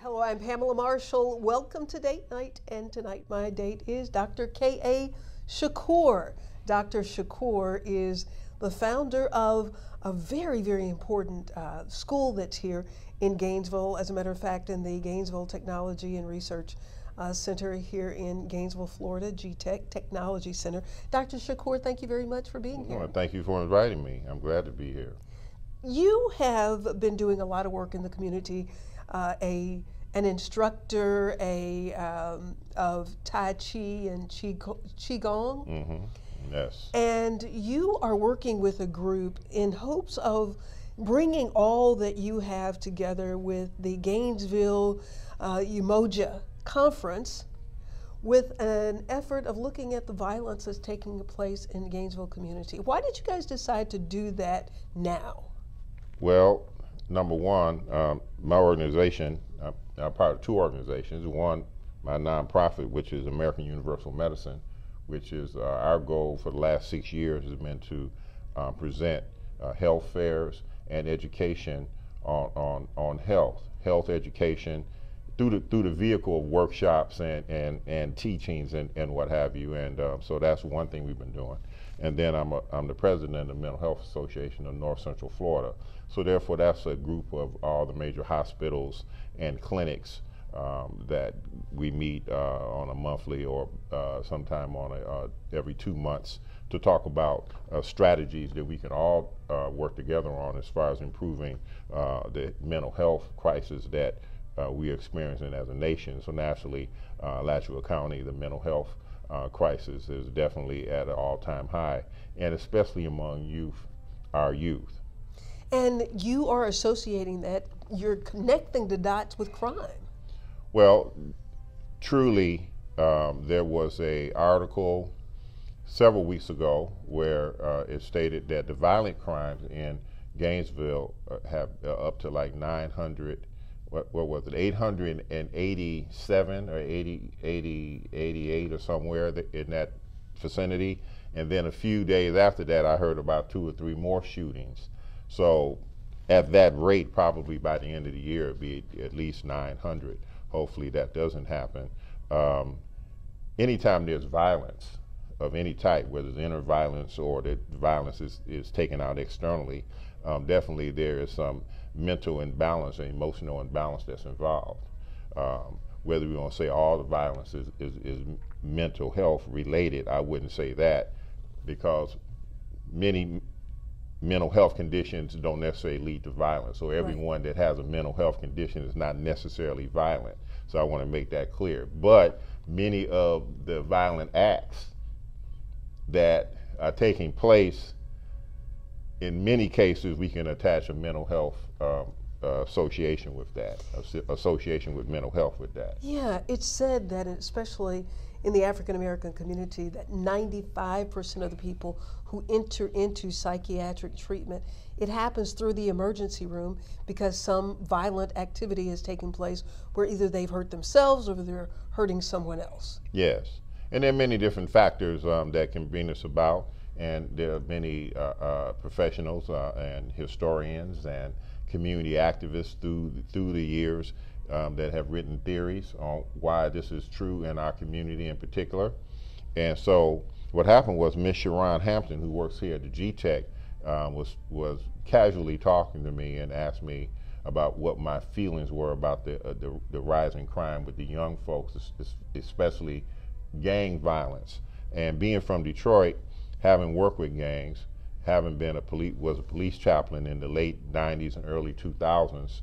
Hello, I'm Pamela Marshall. Welcome to Date Night, and tonight my date is Dr. K.A. Shakoor. Dr. Shakoor is the founder of a very, very important school that's here in Gainesville. As a matter of fact, in the Gainesville Technology and Research Center here in Gainesville, Florida, GTech Technology Center. Dr. Shakoor, thank you very much for being here. Well, thank you for inviting me. I'm glad to be here. You have been doing a lot of work in the community, an instructor of Tai Chi and Qigong. Mm-hmm. Yes. And you are working with a group in hopes of bringing all that you have together with the Gainesville Umoja Conference with an effort of looking at the violence that's taking place in the Gainesville community. Why did you guys decide to do that now? Well, number one, my organization, I'm part of two organizations. One, my nonprofit, which is American Universal Medicine, which is our goal for the last 6 years has been to present health fairs and education on health education through the vehicle of workshops and teachings and what have you. And so that's one thing we've been doing. And then I'm the president of the Mental Health Association of North Central Florida. So therefore, that's a group of all the major hospitals and clinics that we meet on a monthly or sometime on every 2 months to talk about strategies that we can all work together on as far as improving the mental health crisis that we are experiencing as a nation. So naturally, Alachua County, the mental health crisis is definitely at an all-time high, and especially among youth, our youth. And you are associating that, you're connecting the dots with crime. Well, truly, there was an article several weeks ago where it stated that the violent crimes in Gainesville have up to like 900, what was it, 887 or 88 or somewhere in that vicinity. And then a few days after that, I heard about 2 or 3 more shootings. So at that rate, probably by the end of the year, it'd be at least 900. Hopefully that doesn't happen. Anytime there's violence of any type, whether it's inner violence or the violence is taken out externally, definitely there is some mental imbalance and emotional imbalance that's involved. Whether we want to say all the violence is mental health related, I wouldn't say that, because many mental health conditions don't necessarily lead to violence. So everyone that has a mental health condition is not necessarily violent. So I want to make that clear. But many of the violent acts that are taking place, in many cases, we can attach a mental health association with that, association with mental health with that. Yeah, it's said that especially in the African American community that 95% of the people who enter into psychiatric treatment, it happens through the emergency room because some violent activity has taken place where either they've hurt themselves or they're hurting someone else. Yes, and there are many different factors that can bring us about, and there are many professionals and historians and community activists through the years that have written theories on why this is true in our community in particular. And so what happened was Miss Sharon Hampton, who works here at the GTech, was casually talking to me and asked me about what my feelings were about the rising crime with the young folks, especially gang violence. And being from Detroit, having worked with gangs, having been was a police chaplain in the late 90s and early 2000s,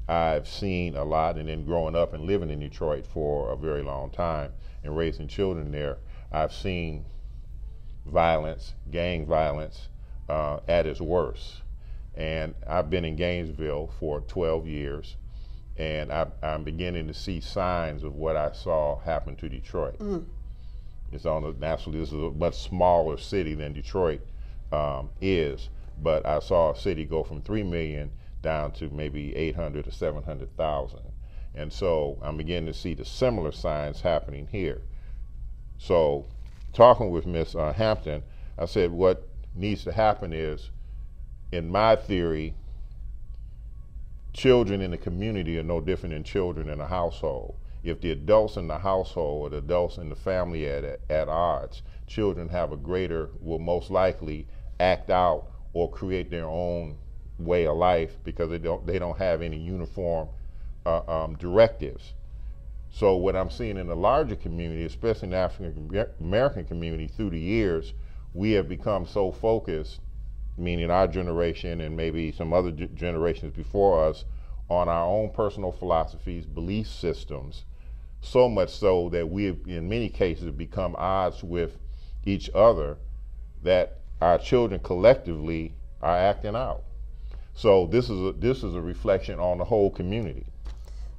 I've seen a lot, and then growing up and living in Detroit for a very long time and raising children there, I've seen violence, gang violence, at its worst. And I've been in Gainesville for 12 years, and I'm beginning to see signs of what I saw happen to Detroit. It's naturally, this is a much smaller city than Detroit is, but I saw a city go from 3 million down to maybe 800 to 700,000. And so I'm beginning to see the similar signs happening here. So talking with Miss Hampton, I said what needs to happen is, in my theory, children in the community are no different than children in a household. If the adults in the household or the adults in the family at odds, children will most likely act out or create their own way of life because they don't have any uniform directives. So what I'm seeing in the larger community, especially in the African American community, through the years, we have become so focused, meaning our generation and maybe some other generations before us, on our own personal philosophies, belief systems, so much so that we have, in many cases, become odds with each other, that our children collectively are acting out. So this is a reflection on the whole community.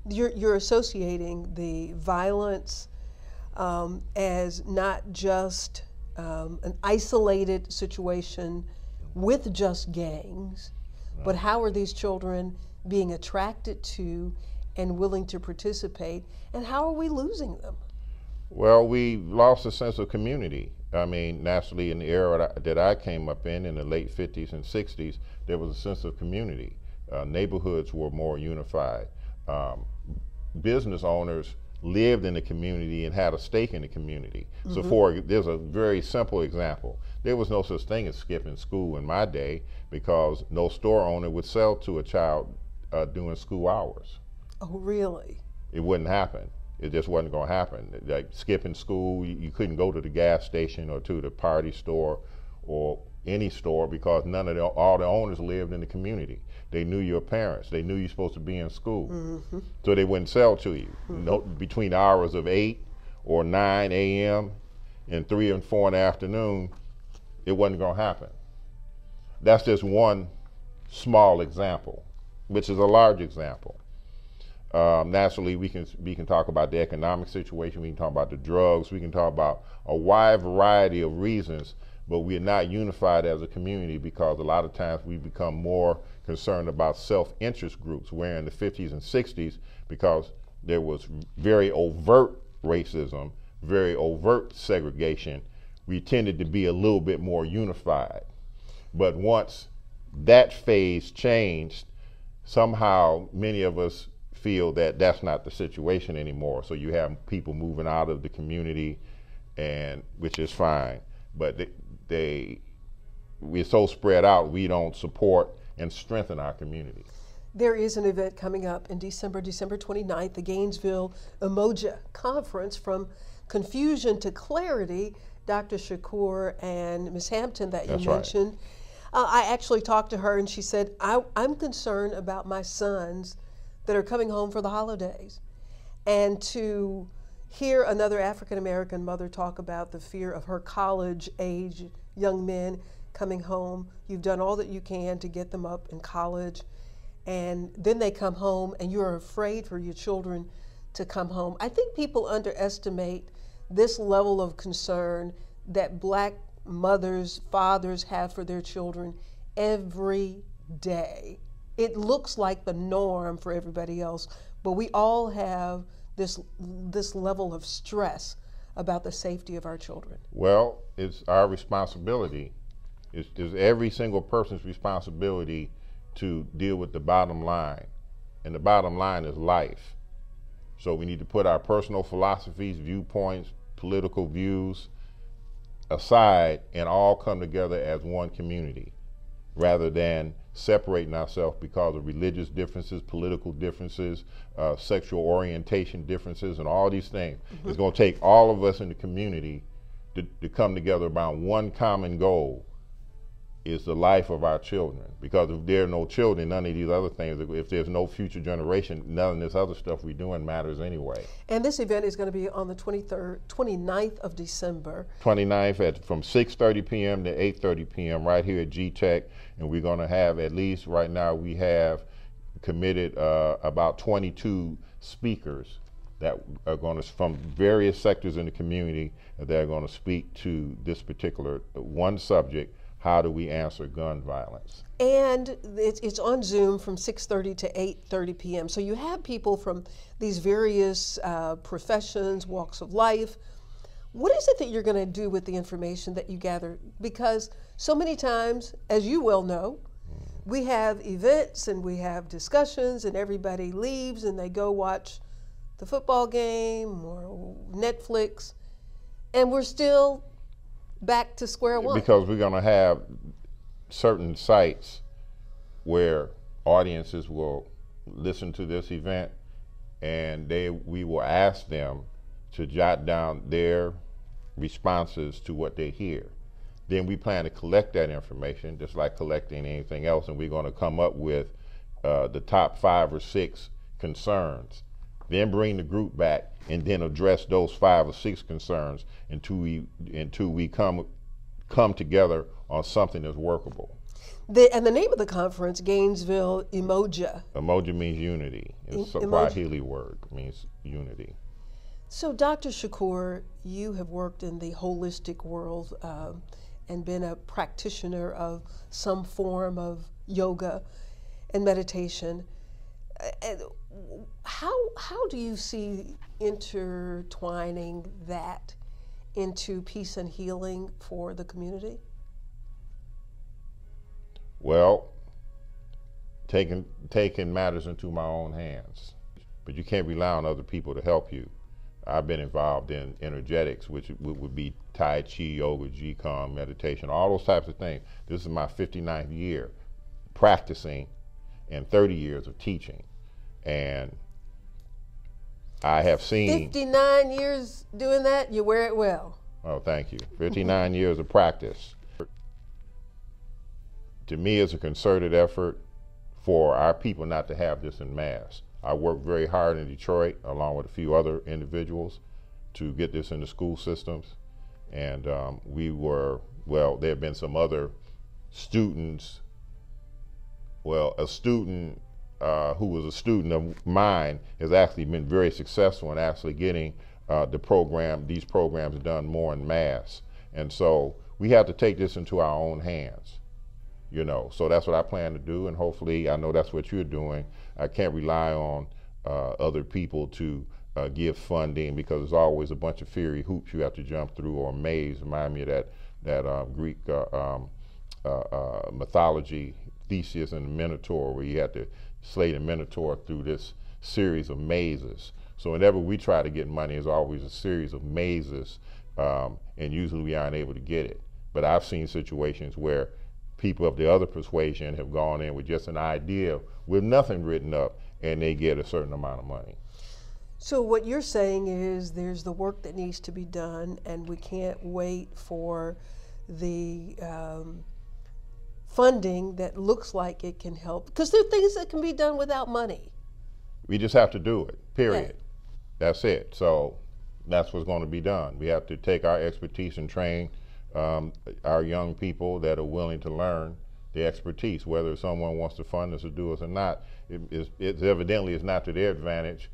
You're associating the violence as not just an isolated situation with just gangs, but how are these children being attracted to and willing to participate, and how are we losing them? Well, we lost a sense of community. I mean, naturally, in the era that I came up in the late 50s and 60s, there was a sense of community. Neighborhoods were more unified. Business owners lived in the community and had a stake in the community. Mm-hmm. So there's a very simple example. There was no such thing as skipping school in my day because no store owner would sell to a child during school hours. Oh, really? It wouldn't happen. It just wasn't going to happen. Like skipping school, you couldn't go to the gas station or to the party store or any store because all the owners lived in the community. They knew your parents. They knew you're supposed to be in school. Mm-hmm. So they wouldn't sell to you. Mm-hmm. No, between the hours of 8 or 9 a.m. and 3 and 4 in the afternoon, it wasn't going to happen. That's just one small example, which is a large example. Naturally, we can talk about the economic situation, we can talk about the drugs, we can talk about a wide variety of reasons, but we're not unified as a community because a lot of times we become more concerned about self-interest groups, where in the 50s and 60s, because there was very overt racism, very overt segregation, we tended to be a little bit more unified. But once that phase changed, somehow many of us feel that that's not the situation anymore. So you have people moving out of the community, and which is fine. But we're so spread out, we don't support and strengthen our community. There is an event coming up in December 29th, the Gainesville Umoja Conference, From Confusion to Clarity. Dr. Shakoor and Ms. Hampton that you mentioned. Right. I actually talked to her and she said, I'm concerned about my sons that are coming home for the holidays. And to hear another African-American mother talk about the fear of her college-age young men coming home, you've done all that you can to get them up in college, and then they come home and you're afraid for your children to come home. I think people underestimate this level of concern that Black mothers, fathers have for their children every day. It looks like the norm for everybody else, but we all have this level of stress about the safety of our children. Well, it's our responsibility. It's every single person's responsibility to deal with the bottom line, and the bottom line is life. So we need to put our personal philosophies, viewpoints, political views aside and all come together as one community, rather than separating ourselves because of religious differences, political differences, sexual orientation differences, and all these things. Mm-hmm. It's going to take all of us in the community to come together around one common goal, is the life of our children. Because if there are no children, none of these other things, if there's no future generation, none of this other stuff we're doing matters anyway. And this event is going to be on the 29th of December. 29th from 6:30 p.m. to 8:30 p.m. right here at G-Tech. And we're going to have, at least right now, we have committed about 22 speakers that are going to, from various sectors in the community, that are going to speak to this particular one subject: how do we answer gun violence? And it's on Zoom from 6:30 to 8:30 p.m. So you have people from these various professions, walks of life. What is it that you're going to do with the information that you gather? Because so many times, as you well know, we have events and we have discussions and everybody leaves and they go watch the football game or Netflix, and we're still back to square one. Because we're going to have certain sites where audiences will listen to this event, and we will ask them to jot down their responses to what they hear. Then we plan to collect that information, just like collecting anything else, and we're going to come up with the top 5 or 6 concerns. Then bring the group back and then address those 5 or 6 concerns until we come together on something that's workable. And the name of the conference, Gainesville Emoja. Emoja means unity. It's a Swahili word. It means unity. So, Dr. Shakoor, you have worked in the holistic world and been a practitioner of some form of yoga and meditation. How do you see intertwining that into peace and healing for the community? Well, taking matters into my own hands. But you can't rely on other people to help you. I've been involved in energetics, which would be Tai Chi, yoga, Qigong, meditation, all those types of things. This is my 59th year practicing and 30 years of teaching. And I have seen 59 years doing that, you wear it well. Oh, thank you. 59 years of practice. To me, it's a concerted effort for our people not to have this en masse. I worked very hard in Detroit, along with a few other individuals, to get this in the school systems. And there have been some other students. Well, a student who was a student of mine has actually been very successful in actually getting these programs done more en masse. And so we have to take this into our own hands. So that's what I plan to do, and hopefully, I know that's what you're doing. I can't rely on other people to give funding, because there's always a bunch of fiery hoops you have to jump through, or a maze. Remind me of that Greek mythology, Theseus and the Minotaur, where you had to slay the Minotaur through this series of mazes. So whenever we try to get money, it's always a series of mazes, and usually we aren't able to get it. But I've seen situations where people of the other persuasion have gone in with just an idea with nothing written up, and they get a certain amount of money. So what you're saying is there's the work that needs to be done, and we can't wait for the funding that looks like it can help, because there are things that can be done without money. We just have to do it, period. Yeah. That's it. So that's what's going to be done. We have to take our expertise and train our young people that are willing to learn the expertise. Whether someone wants to fund us or do us or not, it's evidently is not to their advantage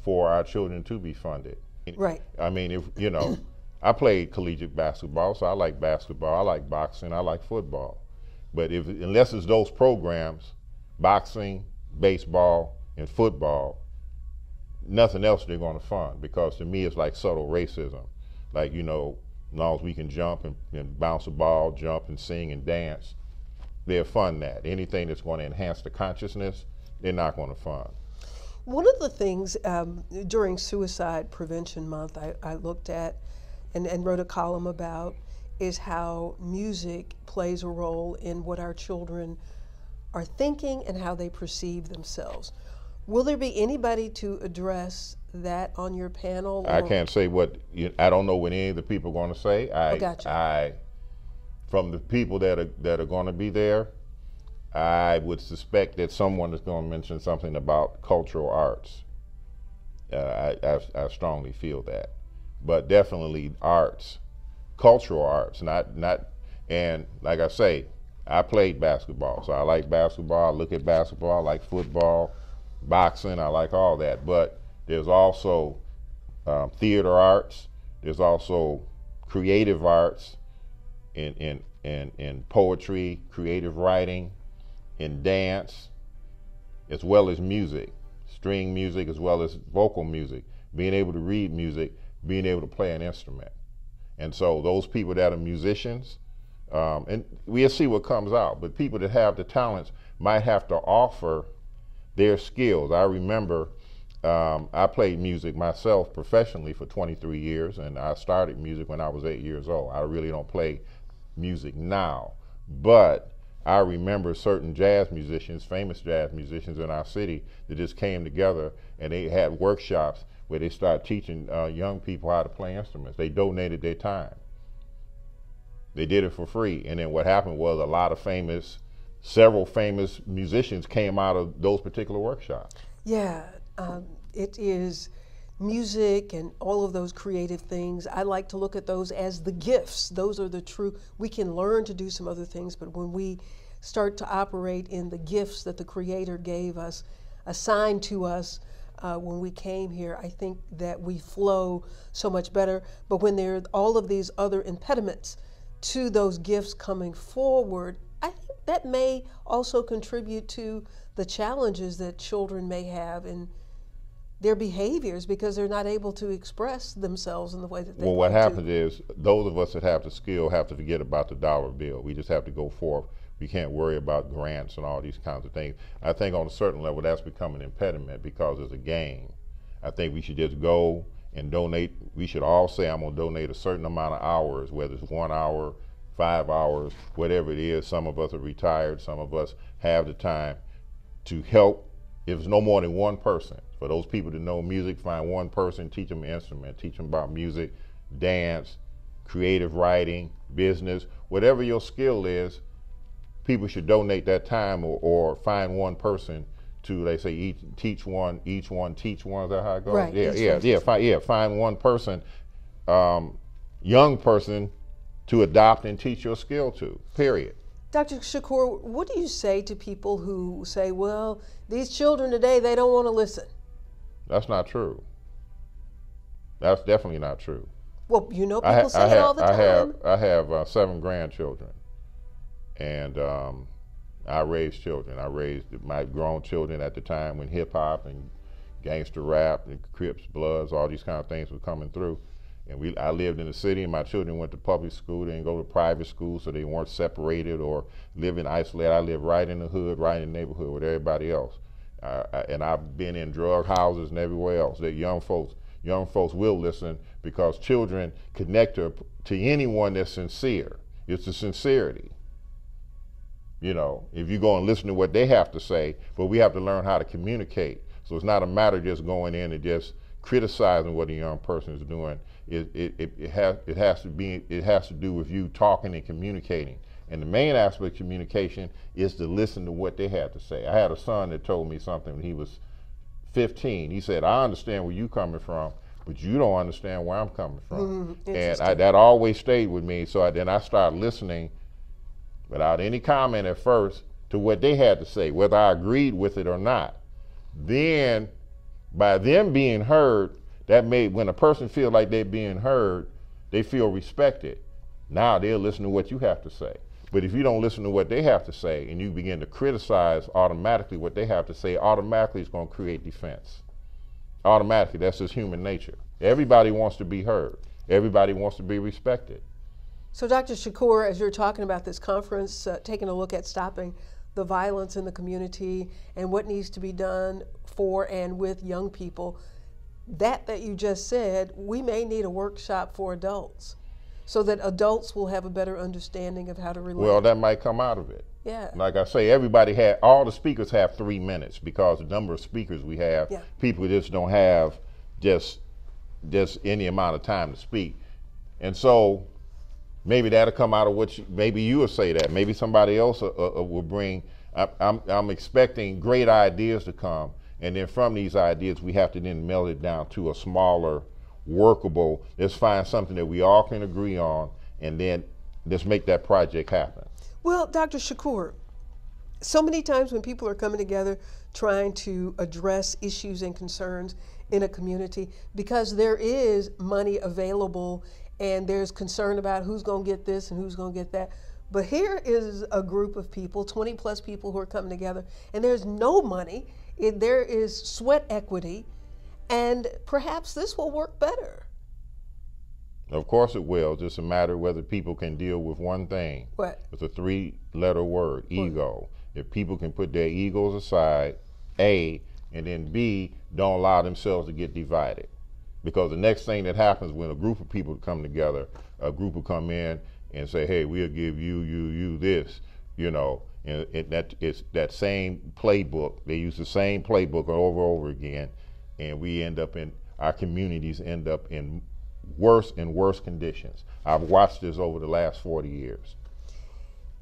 for our children to be funded. Right. I mean, I played collegiate basketball, so I like basketball, I like boxing, I like football. But unless it's those programs, boxing, baseball, and football, nothing else they're going to fund, because to me it's like subtle racism. Like, as long as we can jump and bounce a ball, jump and sing and dance, they'll fund that. Anything that's going to enhance the consciousness, they're not going to fund. One of the things during Suicide Prevention Month I looked at and wrote a column about is how music plays a role in what our children are thinking and how they perceive themselves. Will there be anybody to address that on your panel? I can't say I don't know what any of the people are going to say. Gotcha. From the people that are going to be there, I would suspect that someone is going to mention something about cultural arts. I strongly feel that, but definitely arts, cultural arts, not. And like I say, I played basketball, so I like basketball. I look at basketball. I like football, boxing. I like all that, but there's also theater arts. There's also creative arts in poetry, creative writing, in dance, as well as music, string music as well as vocal music, being able to read music, being able to play an instrument. And so those people that are musicians, And we'll see what comes out. But people that have the talents might have to offer their skills. I remember I played music myself professionally for 23 years, and I started music when I was 8 years old. I really don't play music now, but I remember certain jazz musicians, famous jazz musicians in our city, that just came together and they had workshops where they started teaching young people how to play instruments. They donated their time. They did it for free. And then what happened was a lot of several famous musicians came out of those particular workshops. Yeah, it is music and all of those creative things. I like to look at those as the gifts. Those are the true, we can learn to do some other things, but when we start to operate in the gifts that the Creator gave us, assigned to us when we came here, I think that we flow so much better. But when there are all of these other impediments to those gifts coming forward, I think that may also contribute to the challenges that children may have in their behaviors because they're not able to express themselves in the way that they want to. Well, what happens is those of us that have the skill have to forget about the dollar bill. We just have to go forth. We can't worry about grants and all these kinds of things. I think on a certain level that's become an impediment because it's a game. I think we should just go and donate. We should all say, I'm going to donate a certain amount of hours, whether it's 1 hour, 5 hours, whatever it is. Some of us are retired. Some of us have the time to help. If it's no more than one person, for those people that know music, find one person, teach them an instrument, teach them about music, dance, creative writing, business, whatever your skill is, people should donate that time or find one person to, they say, each one teach one. Is that how it goes? Right. Find one person, young person, to adopt and teach your skill to, period. Dr. Shakoor, what do you say to people who say, well, these children today, they don't want to listen? That's not true. That's definitely not true. Well, you know, people say it all the time. I have 7 grandchildren, and I raised children. I raised my grown children at the time when hip hop and gangster rap and Crips, Bloods, all these kind of things were coming through. And I lived in the city, and my children went to public school. They didn't go to private school, so they weren't separated or living isolated. I lived right in the hood, right in the neighborhood with everybody else. And I've been in drug houses and everywhere else. That young folks will listen because children connect to anyone that's sincere. It's the sincerity. You know, if you go and listen to what they have to say, but we have to learn how to communicate. So it's not a matter of just going in and just criticizing what a young person is doing. It has to do with you talking and communicating. And the main aspect of communication is to listen to what they had to say. I had a son that told me something when he was 15. He said, I understand where you're coming from, but you don't understand where I'm coming from. And that always stayed with me. So then I started listening without any comment at first to what they had to say, whether I agreed with it or not. Then by them being heard, that made, when a person feels like they're being heard, they feel respected. Now they'll listen to what you have to say. But if you don't listen to what they have to say and you begin to criticize automatically what they have to say, automatically it's going to create defense. Automatically, that's just human nature. Everybody wants to be heard. Everybody wants to be respected. So Dr. Shakoor, as you're talking about this conference, taking a look at stopping the violence in the community and what needs to be done for and with young people, that you just said, we may need a workshop for adults so that adults will have a better understanding of how to relate. Well, that might come out of it. Yeah. Like I say, all the speakers have 3 minutes because the number of speakers we have, people just don't have just any amount of time to speak. And so maybe that'll come out of maybe you will say that. Maybe somebody else will bring, I'm expecting great ideas to come. And then from these ideas, we have to then meld it down to a smaller, workable, let's find something that we all can agree on, and then let's make that project happen. Well, Dr. Shakoor, so many times when people are coming together trying to address issues and concerns in a community, because there is money available and there's concern about who's going to get this and who's going to get that. But here is a group of people, 20 plus people who are coming together, and there's no money. There is sweat equity, and perhaps this will work better. Of course it will. Just a matter of whether people can deal with one thing. What? It's a 3-letter word, ego. If people can put their egos aside, A, and then B, don't allow themselves to get divided. Because the next thing that happens when a group of people come together, a group will come in and say, hey, we'll give you this, you know, and it's that same playbook. They use the same playbook over and over again, and we end up in, our communities end up in worse and worse conditions. I've watched this over the last 40 years.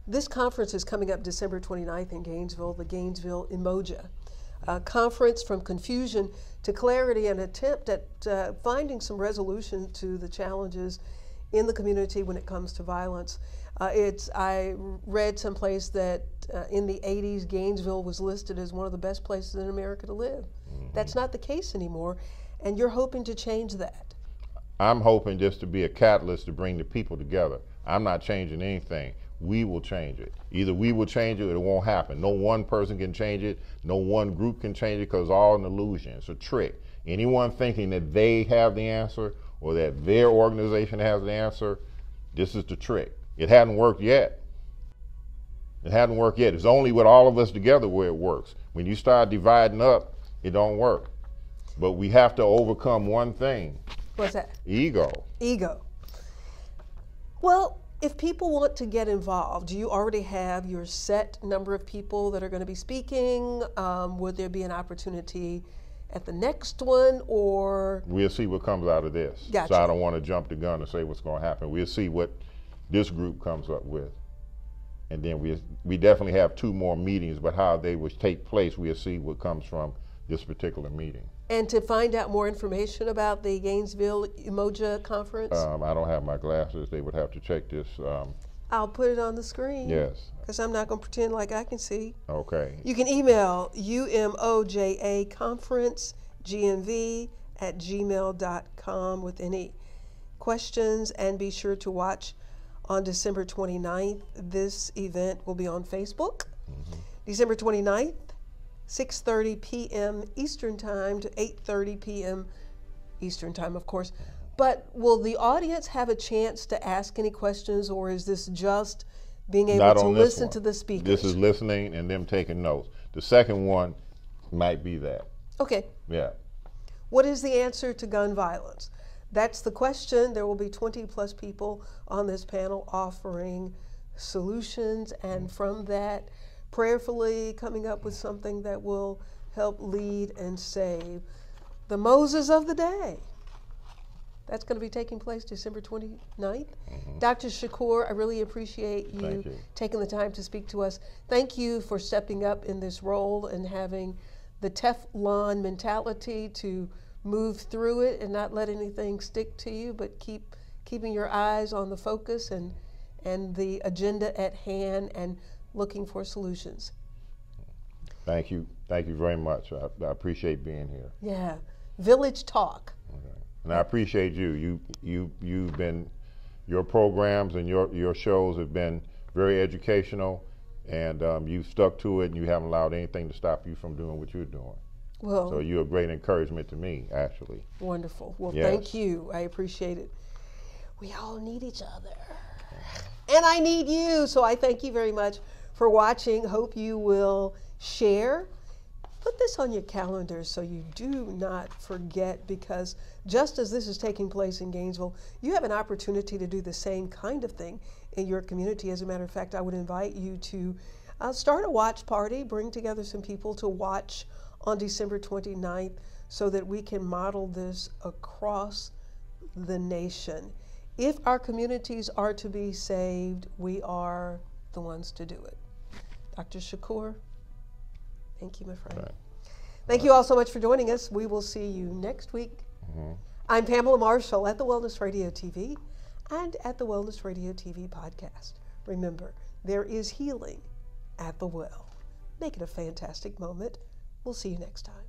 This conference is coming up December 29th in Gainesville, the Gainesville Emoja. A conference from confusion to clarity, an attempt at finding some resolution to the challenges in the community when it comes to violence. I read someplace that in the 80s, Gainesville was listed as one of the best places in America to live. Mm-hmm. That's not the case anymore, and you're hoping to change that. I'm hoping just to be a catalyst to bring the people together. I'm not changing anything. We will change it. Either we will change it or it won't happen. No one person can change it. No one group can change it because it's all an illusion. It's a trick. Anyone thinking that they have the answer or that their organization has the answer, this is the trick. It hadn't worked yet. It hadn't worked yet. It's only with all of us together where it works. When you start dividing up, it don't work. But we have to overcome one thing. What's that? Ego. Ego. Well, if people want to get involved, do you already have your set number of people that are going to be speaking? Would there be an opportunity at the next one, or? We'll see what comes out of this. Gotcha. So I don't want to jump the gun and say what's going to happen. We'll see what this group comes up with. And then we definitely have 2 more meetings, but how they would take place, we'll see what comes from this particular meeting. And to find out more information about the Gainesville Emoja Conference? I don't have my glasses. They would have to check this. I'll put it on the screen. Yes. Because I'm not going to pretend like I can see. Okay. You can email umojaconferencegnv@gmail.com with any questions, and be sure to watch on December 29th. This event will be on Facebook. Mm-hmm. December 29th. 6:30 p.m. Eastern Time to 8:30 p.m. Eastern Time, of course. But will the audience have a chance to ask any questions, or is this just being able to listen to the speakers? This is listening and them taking notes. The second one might be that. Okay. Yeah. What is the answer to gun violence? That's the question. There will be 20 plus people on this panel offering solutions, and from that, prayerfully coming up with something that will help lead and save the Moses of the day. That's going to be taking place December 29th. Mm-hmm. Dr. Shakoor, I really appreciate you taking the time to speak to us. Thank you for stepping up in this role and having the Teflon mentality to move through it and not let anything stick to you, but keeping your eyes on the focus and the agenda at hand and looking for solutions. Thank you. Thank you very much. I appreciate being here. Yeah. Village Talk. Okay. And I appreciate you. You've been, your programs and your shows have been very educational, and you've stuck to it, and you haven't allowed anything to stop you from doing what you're doing. Well, so you're a great encouragement to me, actually. Wonderful. Well, yes. Thank you. I appreciate it. We all need each other. And I need you. So I thank you very much for watching. Hope you will share. Put this on your calendar so you do not forget, because just as this is taking place in Gainesville, you have an opportunity to do the same kind of thing in your community. As a matter of fact, I would invite you to start a watch party, bring together some people to watch on December 29th so that we can model this across the nation. If our communities are to be saved, we are the ones to do it. Dr. Shakoor, thank you, my friend. Right. Thank you all so much for joining us. We will see you next week. Mm-hmm. I'm Pamela Marshall at the Wellness Radio TV and at the Wellness Radio TV podcast. Remember, there is healing at the well. Make it a fantastic moment. We'll see you next time.